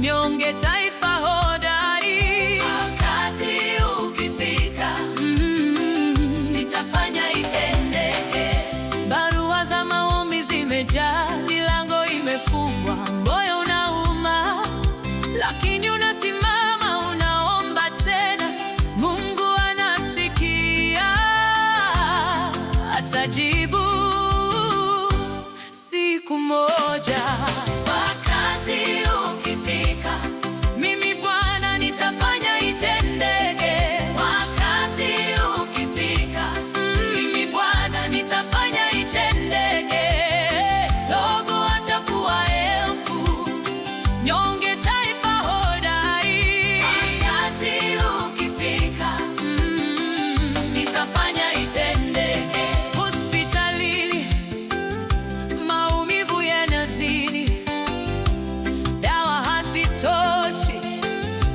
mnyonge taifa hodari. Wakati ukifika, nitafanya itendeke. Barua za maombi zimejaa, milango imefungwa, moyo unauma, lakini unasimama, unaomba tena. Mungu anasikia, atajibu siku moja. Wakati ukifika, mimi Bwana nitafanya itendeke. Wakati ukifika, mimi Bwana nitafanya itendeke. Dogo atakuwa elfu, nyonge taifa hodari. Wakati ukifika, nitafanya itendeke. Hospitalini maumivu yanazidi, dawa hazitoshi,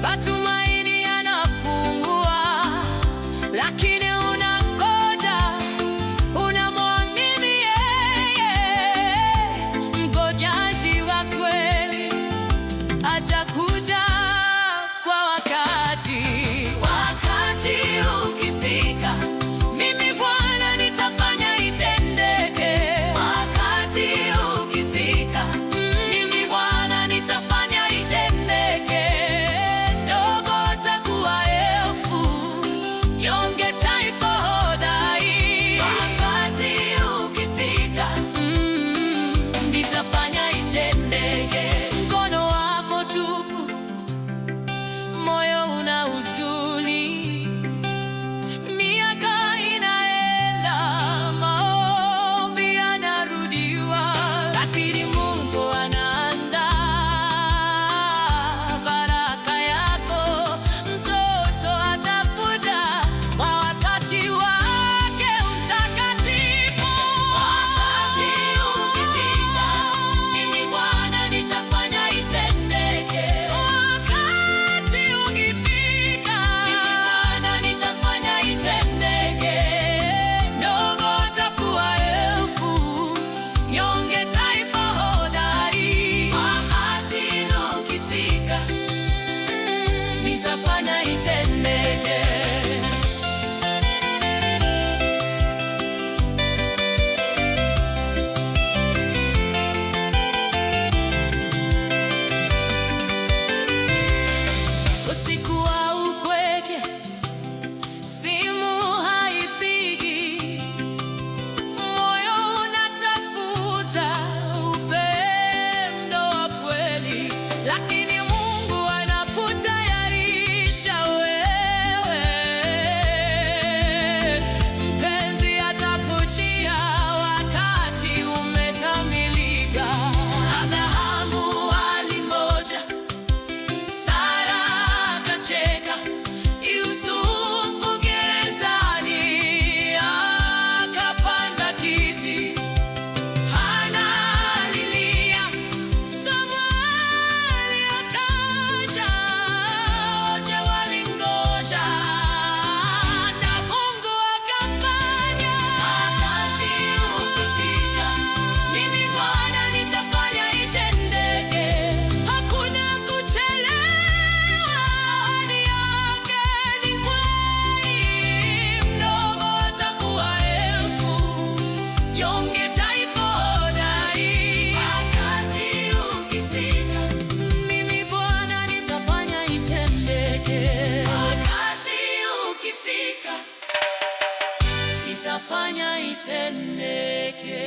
matumaini yanapungua, lakini unangoja, unamwamini yeye, mgojaji wa kweli atakuja kwa wakati. Wakati ukifika, mimi Bwana nitafanya itendeke. Wakati ukifika, mimi Bwana nitafanya itendeke. Dogo atakuwa elfu, nyonge taifa hodari. Wakati ukifika, nitafanya itendeke. Mkono wako tupu, moyo una huzuni, miaka inaenda, maombi yanarudiwa, lakini Mungu anaandaa baraka yako. Mtoto atakuja kwa wakati wake mtakatifu. Wakati ukifika, mimi Bwana nitafanya itendeke. Wakati ukifika, mimi Bwana nitafanya itendeke. Dogo atakuwa elfu, nyonge taifa hodari. Wakati ukifika, nitafanya itendeke. Usiku wa upweke, simu haipigi, moyo unatafuta upendo wa kweli, lakini Mungu anakutayarisha wewe. Mpenzi atakujia wakati umekamilika. Abrahamu alingoja, Sara akacheka, Yusufu gerezani akapanda kiti, Hana alilia, Samueli akaja, wote walingoja na Mungu akafanya. Wakati ukifika, mimi Bwana nitafanya itendeke. Hakuna kuchelewa, ahadi yake ni kweli. Mdogo atakuwa elfu, nyonge taifa hodari. Wakati ukifika, mimi Bwana nitafanya itendeke. Wakati ukifika, nitafanya itendeke.